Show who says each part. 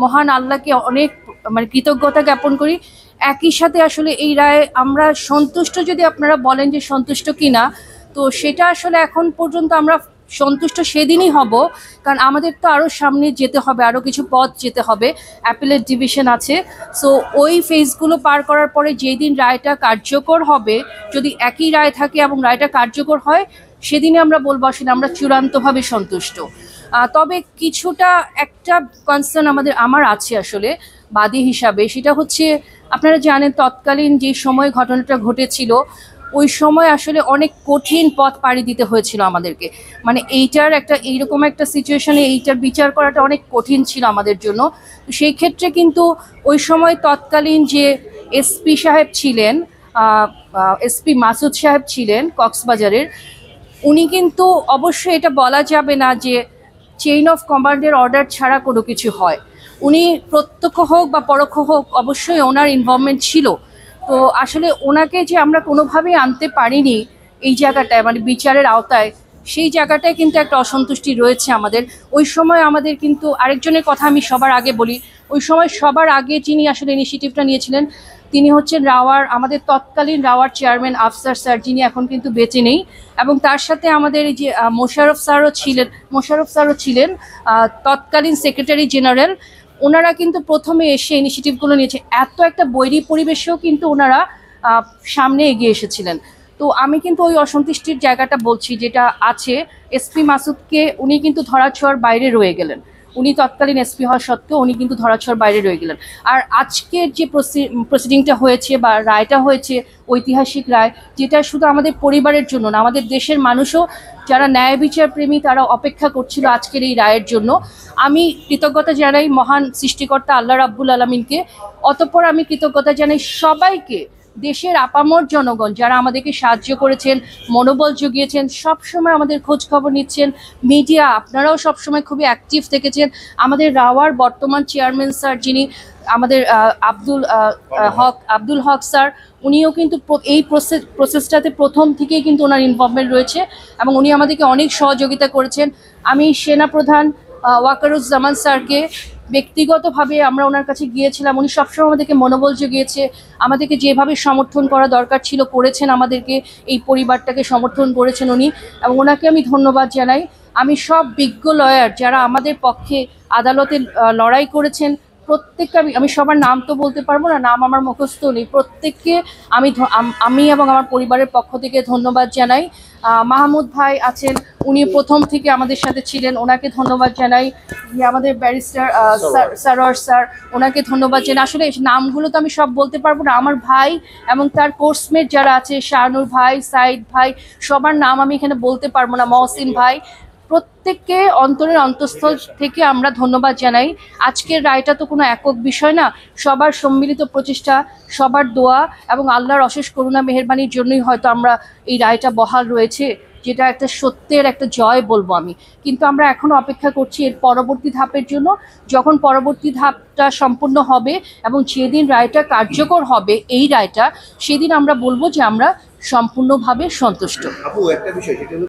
Speaker 1: মহান আল্লাহকে অনেক মানে কৃতজ্ঞতা জ্ঞাপন করি। একই সাথে আসলে এই রায়ে আমরা সন্তুষ্ট, যদি আপনারা বলেন যে সন্তুষ্ট কিনা, তো সেটা আসলে এখন পর্যন্ত আমরা সন্তুষ্ট সেদিনই হব, কারণ আমাদের তো আরও সামনে যেতে হবে, আরও কিছু পথ যেতে হবে, অ্যাপিলেট ডিভিশন আছে। সো ওই ফেজগুলো পার করার পরে যেই দিন রায়টা কার্যকর হবে, যদি একই রায় থাকে এবং রায়টা কার্যকর হয়, সেদিনে আমরা বলবো আসলে আমরা চূড়ান্তভাবে সন্তুষ্ট। তবে কিছুটা একটা কনসার্ন আমার আছে আসলে বাদী হিসাবে, সেটা হচ্ছে আপনারা জানেন তৎকালীন যে সময় ঘটনাটা ঘটেছিল, ওই সময় আসলে অনেক কঠিন পথ পাড়ি দিতে হয়েছিল আমাদেরকে। মানে এইটার একটা এইরকম একটা সিচুয়েশনে এইটার বিচার করাটা অনেক কঠিন ছিল আমাদের জন্য। সেই ক্ষেত্রে কিন্তু ওই সময় তৎকালীন যে এসপি সাহেব ছিলেন, এসপি মাসুদ সাহেব ছিলেন কক্সবাজারের, উনি কিন্তু অবশ্যই এটা বলা যাবে না যে চেইন অফ কমান্ডের অর্ডার ছাড়া কোনো কিছু হয়। উনি প্রত্যক্ষ হোক বা পরোক্ষ হোক অবশ্যই ওনার ইনভলভমেন্ট ছিল। তো আসলে ওনাকে যে আমরা কোনোভাবেই আনতে পারিনি এই জায়গাটায়, মানে বিচারের আওতায়, সেই জায়গাটায় কিন্তু একটা অসন্তুষ্টি রয়েছে আমাদের। ওই সময় আমাদের কিন্তু আরেকজনের কথা আমি সবার আগে বলি, ওই সময় সবার আগে যিনি আসলে ইনিশিয়েটিভটা নিয়েছিলেন তিনি হচ্ছেন রাওয়ার, আমাদের তৎকালীন রাওয়ার চেয়ারম্যান আফসার স্যার, যিনি এখন কিন্তু বেঁচে নেই। এবং তার সাথে আমাদের এই যে মোশাররফ স্যারও ছিলেন তৎকালীন সেক্রেটারি জেনারেল। ওনারা কিন্তু প্রথমে এসে ইনিশিয়েটিভগুলো নিয়েছে, এত একটা বৈরী পরিবেশেও কিন্তু ওনারা সামনে এগিয়ে এসেছিলেন। তো আমি কিন্তু ওই অসন্তুষ্টির জায়গাটা বলছি যেটা আছে, এসপি মাসুদকে উনি কিন্তু ধরাছোঁয়ার বাইরে রয়ে গেলেন। উনি তৎকালীন এসপি হওয়া সত্ত্বেও উনি কিন্তু ধরাছোঁয়ার বাইরে রয়ে গেলেন। আর আজকের যে প্রসিডিংটা হয়েছে বা রায়টা হয়েছে, ঐতিহাসিক রায়, যেটা শুধু আমাদের পরিবারের জন্য না, আমাদের দেশের মানুষও যারা ন্যায় বিচার প্রেমী তারা অপেক্ষা করছিল আজকের এই রায়ের জন্য। আমি কৃতজ্ঞতা জানাই মহান সৃষ্টিকর্তা আল্লাহ রাব্বুল আলামিনকে। অতঃপর আমি কৃতজ্ঞতা জানাই সবাইকে, দেশের আপামর জনগণ যারা আমাদেরকে সাহায্য করেছেন, মনোবল জুগিয়েছেন, সবসময় আমাদের খোঁজ খবর নিচ্ছেন। মিডিয়া আপনারাও সবসময় খুবই অ্যাক্টিভ থেকেছেন। আমাদের রাওয়ার বর্তমান চেয়ারম্যান স্যার, যিনি আমাদের আব্দুল হক স্যার, উনিও কিন্তু এই প্রসেসটাতে প্রথম থেকেই কিন্তু ওনার ইনভলভমেন্ট রয়েছে এবং উনি আমাদেরকে অনেক সহযোগিতা করেছেন। আমি সেনাপ্রধান ওয়াকারুজ্জামান স্যারকে ব্যক্তিগতভাবে আমরা ওনার কাছে গিয়েছিলাম, উনি সবসময় আমাদেরকে মনোবল জুগিয়েছে, আমাদেরকে যেভাবে সমর্থন করা দরকার ছিল করেছেন, আমাদেরকে এই পরিবারটাকে সমর্থন করেছেন উনি, এবং ওনাকে আমি ধন্যবাদ জানাই। আমি সব বিজ্ঞ লয়ার যারা আমাদের পক্ষে আদালতে লড়াই করেছেন প্রত্যেককে আমি সবার নাম তো বলতে পারবো না, নাম আমার মুখস্থ নেই, প্রত্যেককে আমি এবং আমার পরিবারের পক্ষ থেকে ধন্যবাদ জানাই। মাহমুদ ভাই আছেন, উনি প্রথম থেকে আমাদের সাথে ছিলেন, ওনাকে ধন্যবাদ জানাই। আমাদের ব্যারিস্টার সারোয়ার স্যার, ওনাকে ধন্যবাদ জানাই। আসলে নামগুলো তো আমি সব বলতে পারবো না, আমার ভাই এবং তার কোর্সমেট যারা আছে, শাহানুর ভাই, সাইদ ভাই, সবার নাম আমি এখানে বলতে পারবো না, মহসিন ভাই, প্রত্যেককে অন্তরের অন্তঃস্থল থেকে আমরা ধন্যবাদ জানাই। আজকের রায়টা তো কোনো একক বিষয় না, সবার সম্মিলিত প্রচেষ্টা, সবার দোয়া এবং আল্লাহর অশেষ করুণা মেহেরবানির জন্যই হয়তো আমরা এই রায়টা বহাল রয়েছে, যেটা একটা সত্যের একটা জয় বলবো আমি। কিন্তু আমরা এখনো অপেক্ষা করছি এর পরবর্তী ধাপের জন্য। যখন পরবর্তী ধাপটা সম্পূর্ণ হবে এবং যেদিন রায়টা কার্যকর হবে এই রায়টা, সেদিন আমরা বলবো যে আমরা সম্পূর্ণভাবে সন্তুষ্ট।